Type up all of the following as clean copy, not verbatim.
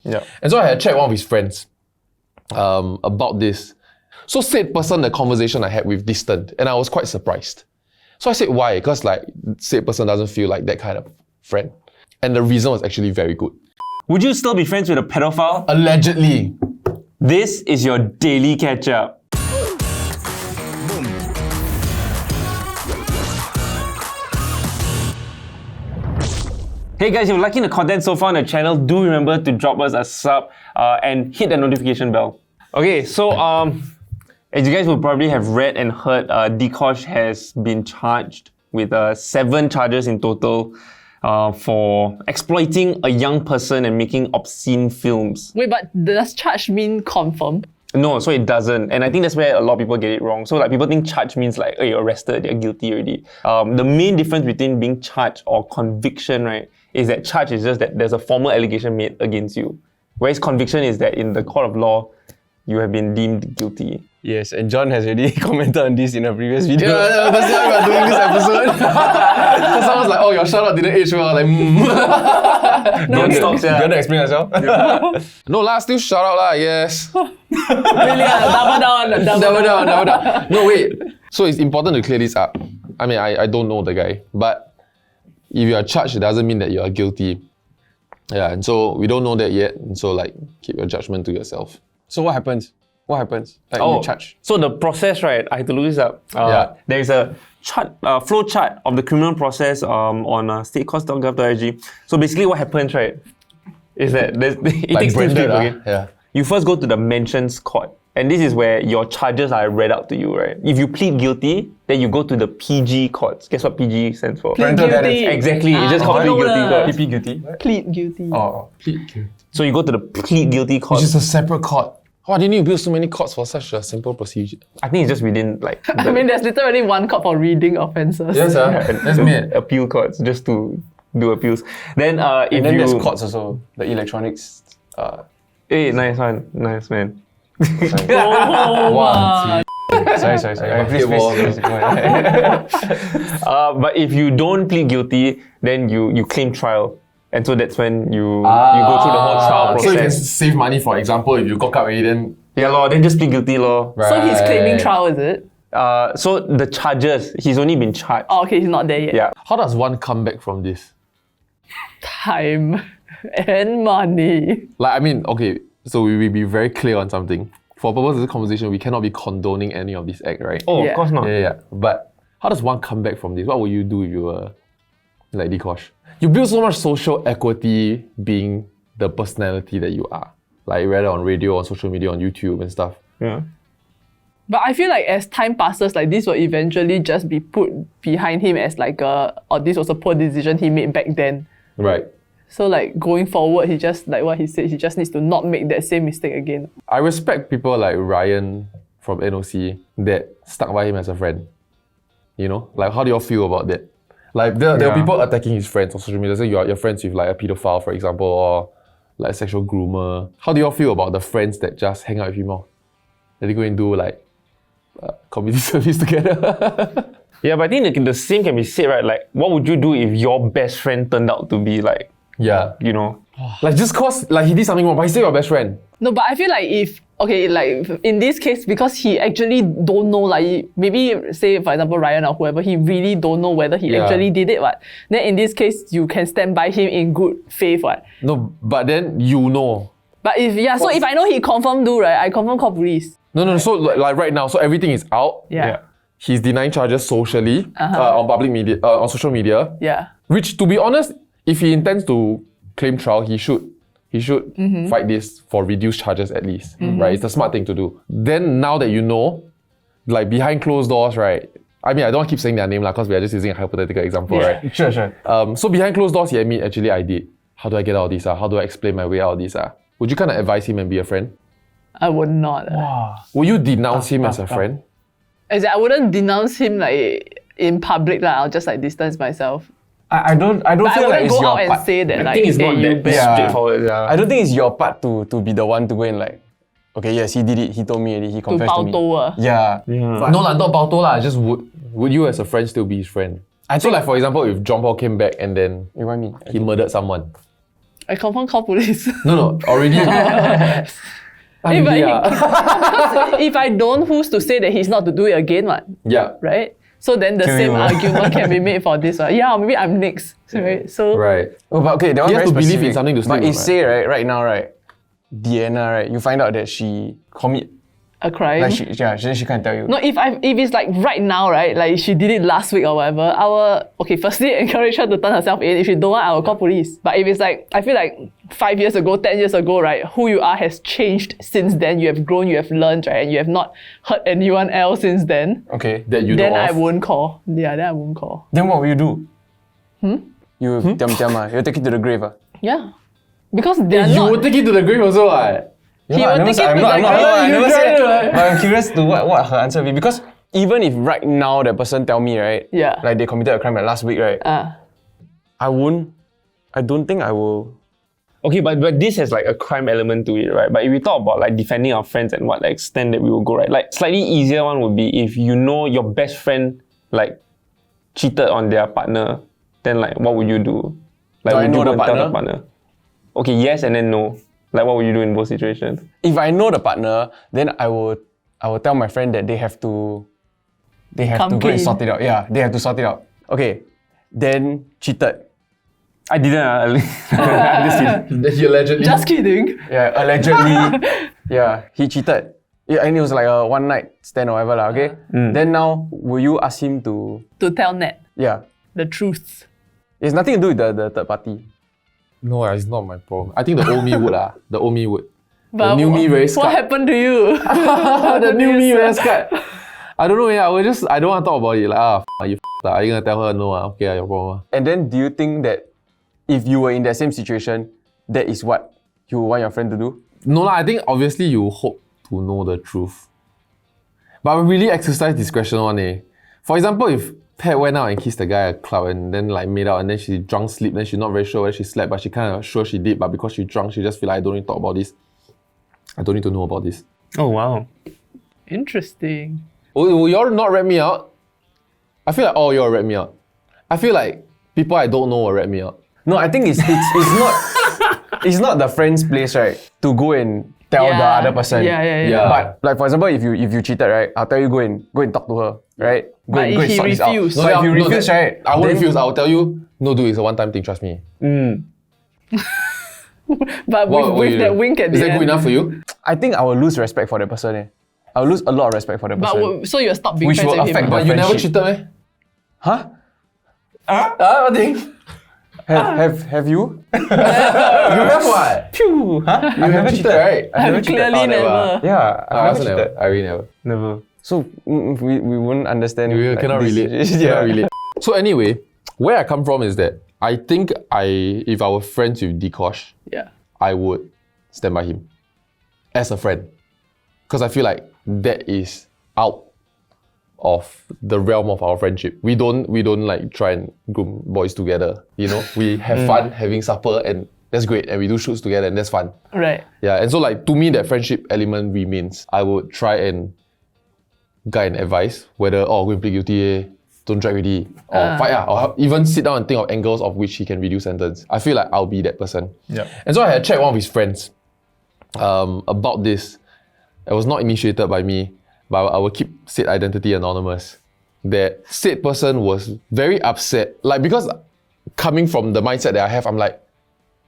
Yeah. And so I had checked one of his friends about this. So said person, the conversation I had with distant, and I was quite surprised. So I said, why? Because like said person doesn't feel like that kind of friend. And the reason was actually very good. Would you still be friends with a pedophile? Allegedly. This is your daily catch-up. Hey guys, if you're liking the content so far on the channel, do remember to drop us a sub and hit the notification bell. Okay, so as you guys will probably have read and heard, Kosh has been charged with 7 charges in total for exploiting a young person and making obscene films. Wait, but does charge mean confirm? No, so it doesn't. And I think that's where a lot of people get it wrong. So like people think charge means like, oh, you're arrested, they're guilty already. The main difference between being charged or conviction, right, is that charge is just that there's a formal allegation made against you. Whereas conviction is that in the court of law, you have been deemed guilty. Yes, and John has already commented on this in a previous video. Yeah, that's why we're doing this episode. So someone's like, oh, your shout out didn't age well. Like, Don't stop, You want to explain yourself? No, still shout out lah, yes. Really? Double down. No, wait. So it's important to clear this up. I mean, I don't know the guy, but if you are charged, it doesn't mean that you are guilty. Yeah, and so we don't know that yet. And so like, keep your judgment to yourself. So what happens? What happens? Like you charge. So the process, right? I had to look this up. There is a chart, flow chart of the criminal process on statecourts.gov.sg. So basically, what happens, right, is that it Like takes 2 steps. Okay? Yeah. You first go to the mentions court, and this is where your charges are read out to you, right? If you plead guilty, then you go to the PG courts. Guess what PG stands for? Plead guilty. Exactly. It's just called plead guilty court. PP guilty? Plead guilty. Oh. Plead guilty. So you go to the plead guilty court. Which is a separate court. Why do you need to build so many courts for such a simple procedure? I think it's just within like. I mean, there's literally one court for reading offences. Yes, sir. That's me. Appeal courts just to do appeals. Then And then there's courts also, the electronics. Hey, nice one, nice man. Oh, Sorry. Please. But if you don't plead guilty, then you claim trial. And so that's when you go through the whole trial So you can process. save money, for example, if you got up already, then... Yeah, law. Then just plead guilty, law. Right. So he's claiming trial, is it? So the charges, he's only been charged. Oh, okay, he's not there yet. Yeah. How does one come back from this? Time and money. Like, I mean, okay, so we will be very clear on something. For purposes of this conversation, we cannot be condoning any of this act, right? Oh, Yeah. of course not. Yeah. But how does one come back from this? What would you do if you were like Kosh? You build so much social equity being the personality that you are. Like rather on radio, on social media, on YouTube and stuff. Yeah. But I feel like as time passes, like this will eventually just be put behind him as like this was a poor decision he made back then. Right. So like going forward, he just, like what he said, he just needs to not make that same mistake again. I respect people like Ryan from NOC that stuck by him as a friend. You know? Like how do you feel about that? Like there are people attacking his friends on social media. So you're friends with like a pedophile, for example, or like a sexual groomer. How do you all feel about the friends that just hang out with him all? That they go and do like community service together? Yeah, but I think the same can be said, right? Like, what would you do if your best friend turned out to be like, Yeah. you know? Like just cause like he did something wrong, but he's still your best friend. No, but I feel like like in this case, because he actually don't know, like maybe say for example Ryan or whoever, he really don't know whether he actually did it, what? Then in this case, you can stand by him in good faith, what? No, but then you know. But so if I know he confirm do, right, I confirm call police. No. So like right now, so everything is out. Yeah. He's denying charges socially on public media, on social media. Yeah. Which, to be honest, if he intends to claim trial, he should fight this for reduced charges at least, right? It's the smart thing to do. Then now that you know, like behind closed doors, right? I mean, I don't want to keep saying their name because we are just using a hypothetical example, right? Sure. So behind closed doors, he admit, actually I did. How do I get out of this? How do I explain my way out of this? Would you kind of advise him and be a friend? I would not. Would you denounce him as a friend? As in, I wouldn't denounce him like in public, like I'll just like distance myself. I don't But I feel like wouldn't it's go your out and part. say that I like, think it's not hey, you that bad. straightforward. Yeah. I don't think it's your part to be the one to go and like, okay, yes, he did it. He told me already. He To confessed to me. 包兜 Yeah. But No, not bao toh lah. Just would you as a friend still be his friend? So like for example, if John Paul came back and then you want me? he murdered someone, I confirm call police. No, already. If I don't, who's to say that he's not to do it again, what? Yeah. Right? So then the same argument can be made for this one. Yeah, maybe I'm next. Right? So Right. Oh, but okay, that one He has very to believe in specific. something to stay But with, it say right now, Deanna, right, you find out that she commit, a crime. like she can't tell you. No, if it's like right now, right, like she did it last week or whatever, I will firstly encourage her to turn herself in. If she don't want, I will call police. But if it's like, I feel like 5 years ago, 10 years ago, right, who you are has changed since then. You have grown, you have learned, right, and you have not hurt anyone else since then. Okay. That you Then know I of. won't call. Yeah, then I won't call. Then what will you do? You you take it to the grave. Yeah. Because they're You not. would take it to the grave also, right? He will take it to the grave. I never You said tried, that. But I'm curious to what her answer will be, because even if right now that person tell me, right, Yeah. like they committed a crime like last week, right, I don't think I will. Okay, but this has like a crime element to it, right? But if we talk about like defending our friends and what like extent that we will go, right? Like slightly easier one would be if you know your best friend like cheated on their partner, then like what would you do? Like Do I would know you go the and tell the partner? partner? Okay, yes and then no. Like what would you do in both situations? If I know the partner, then I will tell my friend that they have to go and clean. sort it out. Yeah, they have to sort it out. Okay, then cheated. I didn't. I'm just kidding. That he allegedly. Just kidding. Yeah, allegedly. Yeah, he cheated. Yeah, and it was like a one night stand or whatever, lah, okay? Then now, will you ask him to... To tell Nat Yeah. the truth. It's nothing to do with the third party. No, it's not my problem. I think the old me would lah. The old me would. But new me very what scarred. happened to you? The new me very scared. I don't know, yeah. I don't want to talk about it. Like, you lah. Are you gonna tell her no? Okay, your problem. And then do you think that if you were in that same situation, that is what you want your friend to do? No lah, I think obviously you hope to know the truth. But I really exercise discretion on eh. For example, if Pat went out and kissed the guy at a club and then like made out and then she drunk sleep, then she's not very sure whether she slept, but she kind of sure she did, but because she's drunk, she just feel like I don't need to talk about this. I don't need to know about this. Oh wow. Interesting. Will y'all not rat me out? I feel like all y'all rat me out. I feel like people I don't know will rat me out. No, I think it's not it's not the friend's place, right, to go and tell the Yeah. other person. Yeah. But like for example, if you cheated, right, I'll tell you go and talk to her, right? Go But and if he sort this out. refuse? But if you refuse, right, I won't then- refuse. I will tell you, no, dude, it's a one-time thing, trust me. But What will with you that do? wink at Is the that end. good enough for you? I think I will lose respect for that person. I will lose a lot of respect for that But person. so you'll stop being Which friends will with him. affect ah? But you never friendship. cheated, eh? Huh? What thing? Have you? You have what? Phew. Huh? You have cheated, right? I've never cheated. Clearly never. Yeah, I I've also never never. cheated. I really never. Never. So we won't understand. We like, cannot this relate. situation. Cannot relate. So anyway, where I come from is that I think if I were friends with Kosh, Yeah. I would stand by him as a friend, because I feel like that is out of the realm of our friendship. We don't like try and groom boys together. You know, we have fun having supper and that's great, and we do shoots together and that's fun. Right. Yeah, and so like to me that friendship element remains. I would try and guide and advise whether go and plead guilty, don't drag already, or fight, or even sit down and think of angles of which he can reduce sentence. I feel like I'll be that person. Yeah. And so I had checked one of his friends about this. It was not initiated by me, but I will keep said identity anonymous. That said person was very upset, like because coming from the mindset that I have, I'm like,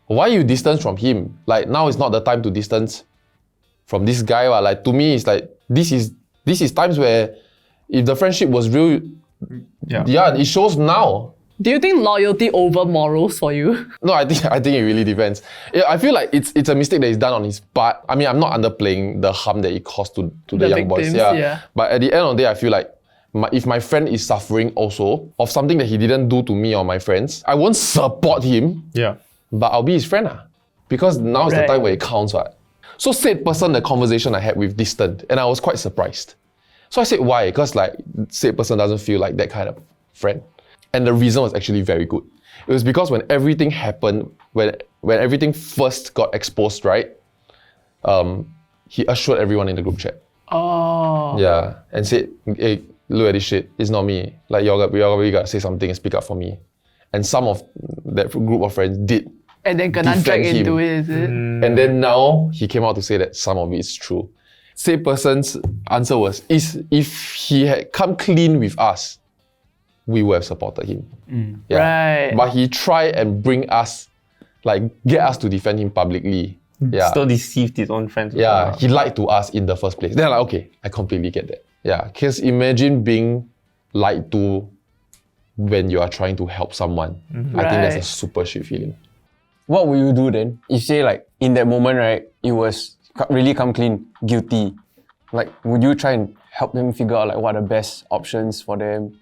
why you distance from him? Like now is not the time to distance from this guy. Like to me, it's like this is times where if the friendship was real, yeah, it shows now. Do you think loyalty over morals for you? No, I think it really depends. Yeah, I feel like it's a mistake that is done on his part. I mean, I'm not underplaying the harm that it caused to the young boys. victims, Yeah. yeah. But at the end of the day, I feel like if my friend is suffering also of something that he didn't do to me or my friends, I won't support him, Yeah. but I'll be his friend. Because now is the Right. time where it counts. Right? So said person, the conversation I had with distant, and I was quite surprised. So I said, why? Because like said person doesn't feel like that kind of friend. And the reason was actually very good. It was because when everything happened, when everything first got exposed, right? He assured everyone in the group chat. Oh. Yeah, and said, hey, look at this shit. It's not me. Like, we all really gotta say something and speak up for me. And some of that group of friends did And then gonna drag defend into him. it, is it? And then now he came out to say that some of it is true. Same person's answer was, if he had come clean with us, we would have supported him. Right. But he tried and bring us, like get us to defend him publicly. Yeah. Still deceived his own friends. Yeah, he lied to us in the first place. Then I'm like, okay, I completely get that. Yeah, because imagine being lied to when you are trying to help someone. I think that's a Right. super shit feeling. What will you do then? If say like in that moment, right, it was really come clean, guilty. Like, would you try and help them figure out like what are the best options for them?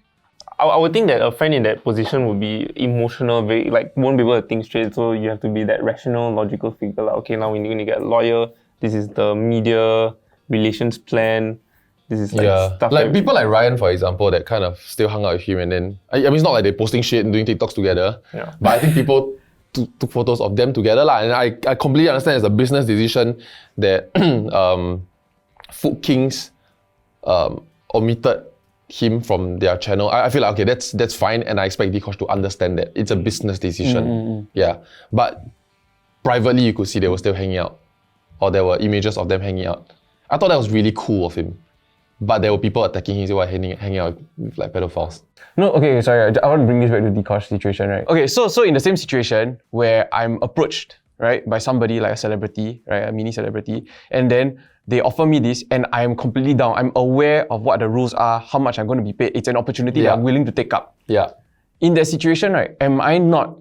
I would think that a friend in that position would be emotional, very like won't be able to think straight. So you have to be that rational, logical figure. Like, okay, now we need to get a lawyer. This is the media relations plan. This is like stuff like that people like Ryan, for example, that kind of still hung out with him, and then I mean, it's not like they're posting shit and doing TikToks together. Yeah. But I think people took photos of them together, lah. And I completely understand it's a business decision that Food Kings omitted him from their channel. I feel like okay, that's fine, and I expect Kosh to understand that it's a business decision. Yeah, but privately you could see they were still hanging out, or there were images of them hanging out. I thought that was really cool of him, but there were people attacking him while hanging out with like pedophiles. No, okay, sorry. I want to bring this back to the Kosh situation, right? Okay, so in the same situation where I'm approached, right, by somebody like a celebrity, right, a mini celebrity, and then they offer me this, and I am completely down. I'm aware of what the rules are, how much I'm going to be paid. It's an opportunity that I'm willing to take up. Yeah. In that situation, right, am I not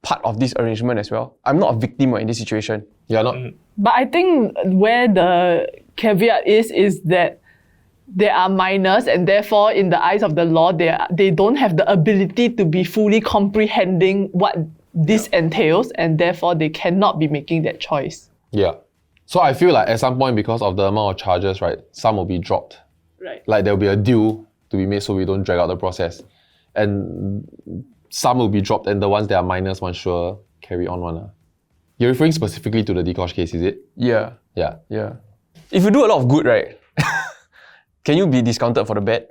part of this arrangement as well? I'm not a victim in this situation. Yeah, not. But I think where the caveat is that they are minors, and therefore in the eyes of the law, they don't have the ability to be fully comprehending what this entails, and therefore they cannot be making that choice. Yeah. So I feel like at some point, because of the amount of charges, right, some will be dropped. Right. Like there'll be a deal to be made so we don't drag out the process. And some will be dropped, and the ones that are minors, one sure carry on one. You're referring specifically to the Kosh case, is it? Yeah. Yeah. Yeah. If you do a lot of good, right, can you be discounted for the bad?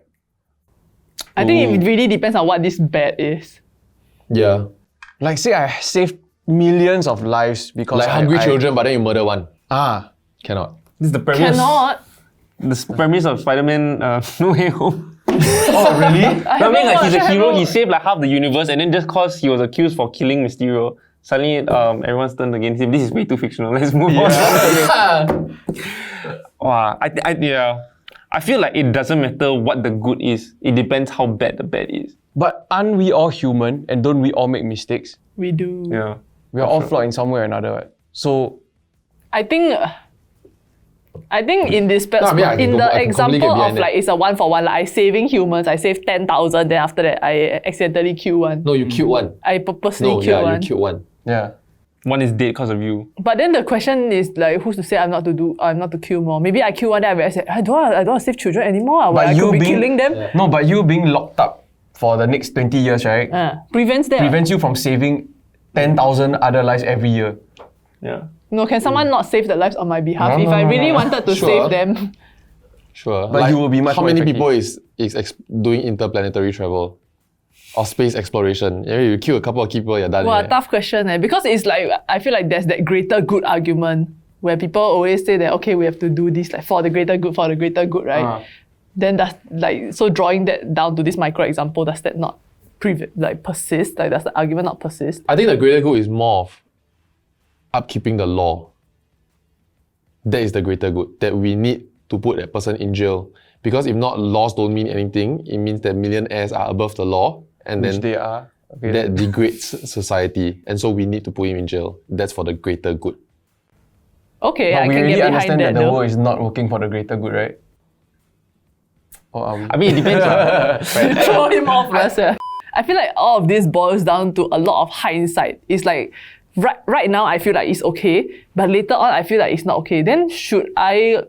I think it really depends on what this bad is. Yeah. Like say I saved millions of lives because Like hungry children, but then you murder one. Cannot. this is the premise. Cannot. The premise of Spider-Man No Way Home. Oh, really? I mean, like he's a watched, hero. haven't He saved like half the universe, and then just cause he was accused for killing Mysterio, suddenly everyone's turned against him. This is way too fictional. Let's move on. Wow, I feel like it doesn't matter what the good is. It depends how bad the bad is. But aren't we all human, and don't we all make mistakes? We do. Yeah. We are all flawed in some way or another. Right? So I think in this I mean, I can in go- the I can completely example get of behind that. like it's a 1-for-1, like I saving humans, I save 10,000, then after that I accidentally kill one. No, you killed one. I purposely No, kill yeah, one. you killed one. yeah. One is dead because of you. But then the question is like, who's to say I'm not to kill more? Maybe I kill one, then I say I don't want to save children anymore. But I could be killing them. No, but you being locked up for the next 20 years, right? Prevents that. Prevents you from saving 10,000 other lives every year. Yeah. No, can someone not save the lives on my behalf? No, If no, I no, really no. wanted to Sure. save them. Sure. But you will be much How more many effective. people is doing interplanetary travel or space exploration? Yeah, you kill a couple of people, you're done. Well, yeah. tough question. Because it's like, I feel like there's that greater good argument where people always say that, okay, we have to do this like for the greater good, right? Then that's like, so drawing that down to this micro example, does that not persist? Like, does the argument not persist? I think the greater good is more of upkeeping the law. That is the greater good. That we need to put that person in jail. Because if not, laws don't mean anything. It means that millionaires are above the law. And Which then they are. Okay. that degrades society. And so we need to put him in jail. That's for the greater good. Okay, But I we can really get behind understand that that the though. world is not working for the greater good, right? Or are we? I mean, it depends. Throw him off, yeah. I feel like all of this boils down to a lot of hindsight. It's like, right now I feel like it's okay, but later on I feel like it's not okay. Then should I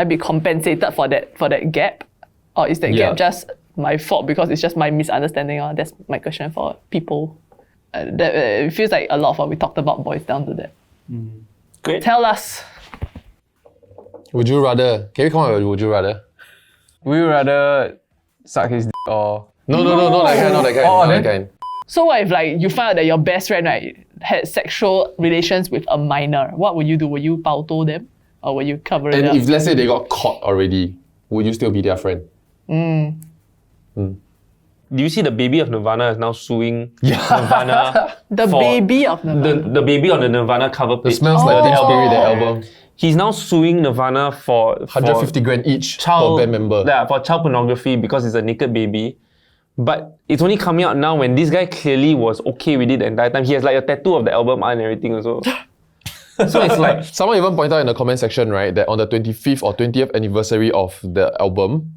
be compensated for that gap? Or is that gap just my fault because it's just my misunderstanding? That's my question for people. It feels like a lot of what we talked about boils down to that. Great. Tell us. Would you rather? Can we come up with would you rather? Would you rather suck his dick or... No, not that kind, not that kind. Oh, not that then? kind. So what if like you found out that your best friend, right, had sexual relations with a minor? What would you do? Would you bao them? Or would you cover it And up? if let's say they got caught already, would you still be their friend? Do you see the baby of Nirvana is now suing Yeah. Nirvana? The for baby of Nirvana. the baby on the Nirvana cover It page. smells like Teen Spirit, that album. He's now suing Nirvana for 150 grand each child, per band member. Yeah, for child pornography because it's a naked baby. But it's only coming out now when this guy clearly was okay with it the entire time. He has like a tattoo of the album art and everything also. So it's like, Someone even pointed out in the comment section, right, that on the 25th or 20th anniversary of the album,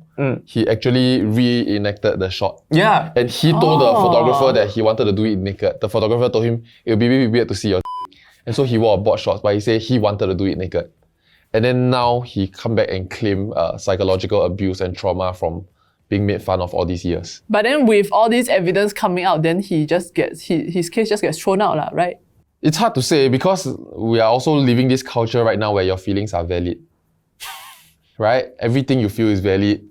he actually reenacted the shot. yeah. And he told the photographer that he wanted to do it naked. The photographer told him, it would be weird to see your And so he wore a board shorts, but he said he wanted to do it naked. And then now he come back and claim psychological abuse and trauma from being made fun of all these years. But then with all this evidence coming out, then his case just gets thrown out, right? It's hard to say because we are also living this culture right now where your feelings are valid. Right? Everything you feel is valid.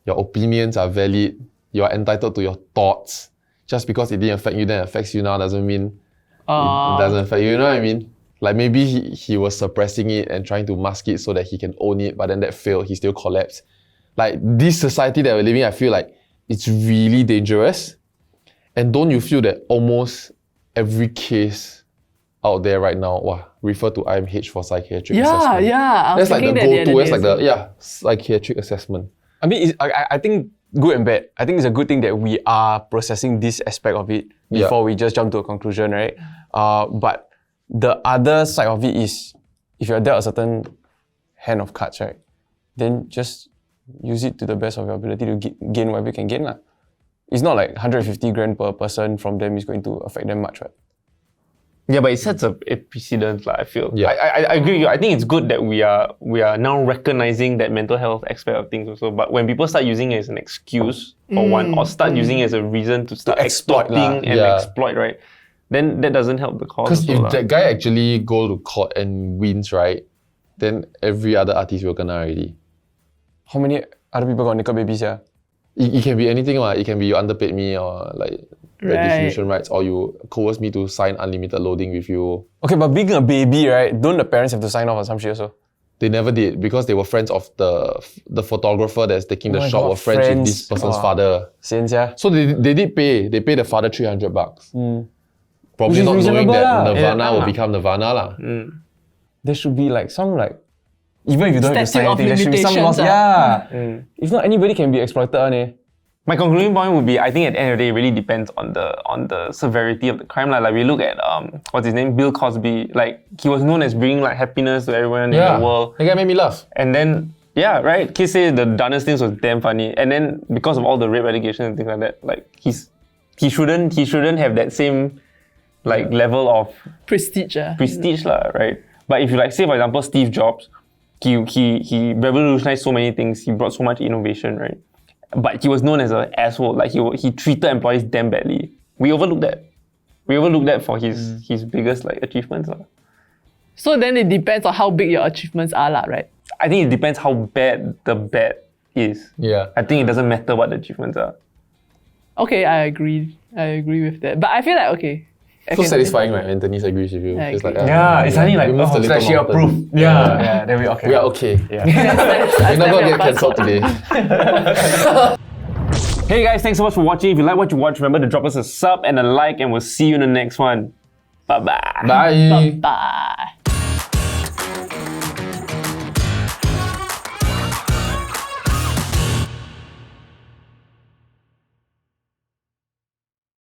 Your opinions are valid. You are entitled to your thoughts. Just because it didn't affect you, then it affects you now doesn't mean it doesn't affect you. You know what I mean? Like maybe he was suppressing it and trying to mask it so that he can own it, but then that failed. He still collapsed. Like this society that we're living, I feel like it's really dangerous. And don't you feel that almost every case out there right now, refer to IMH for psychiatric assessment? Yeah. That's like the go-to. That's like the psychiatric assessment. I mean, I think good and bad. I think it's a good thing that we are processing this aspect of it before we just jump to a conclusion, right? But the other side of it is, if you're dealt a certain hand of cards, right, then just use it to the best of your ability to gain whatever you can gain. It's not like 150 grand per person from them is going to affect them much, right? Yeah, but it sets a precedent, I feel. Yeah. I agree with you. I think it's good that we are now recognizing that mental health aspect of things also. But when people start using it as an excuse for one, or start using it as a reason to start exploit extorting and exploit, right? Then that doesn't help the cause. Because also, if that guy actually go to court and wins, right, then every other artist will kena already. How many other people got naked babies here? It can be anything. It can be you underpaid me or like distribution rights, or you coerce me to sign unlimited loading with you. Okay, but being a baby, right, don't the parents have to sign off on some shit also? They never did because they were friends of the photographer that's taking the my shot God, were friends with friends. this person's Wow. father. Since, yeah. So they did pay. They paid the father $300. Probably Which is not knowing reasonable that lah. Nirvana will become Nirvana lah. There should be like some even if you don't have to sign Statute of anything, there should be some laws. limitations, Yeah. If not, anybody can be exploited. my concluding point would be, I think at the end of the day, it really depends on the severity of the crime. Like we look at what's his name, Bill Cosby. Like he was known as bringing like happiness to everyone in the world. That guy made me laugh. And then kids say the Dunners things was damn funny. And then because of all the rape allegations and things like that, like he shouldn't have that same like level of Prestige. lah, right? But if you like say for example Steve Jobs, he revolutionized so many things. He brought so much innovation, right? But he was known as an asshole. Like he treated employees damn badly. We overlooked that. We overlooked that for his biggest like achievements lah. So then it depends on how big your achievements are, right? I think it depends how bad the bad is. Yeah. I think it doesn't matter what the achievements are. Okay, I agree with that. But I feel like, okay. So satisfying, right? When Denise agrees with you. I It's like, agree. It's only like, we moved a it's little like she mountain. approved. Yeah, then we okay. We are okay. We're We're not gonna get cancelled today. Hey guys, thanks so much for watching. If you like what you watch, remember to drop us a sub and a like, and we'll see you in the next one. Bye-bye. Bye. Bye.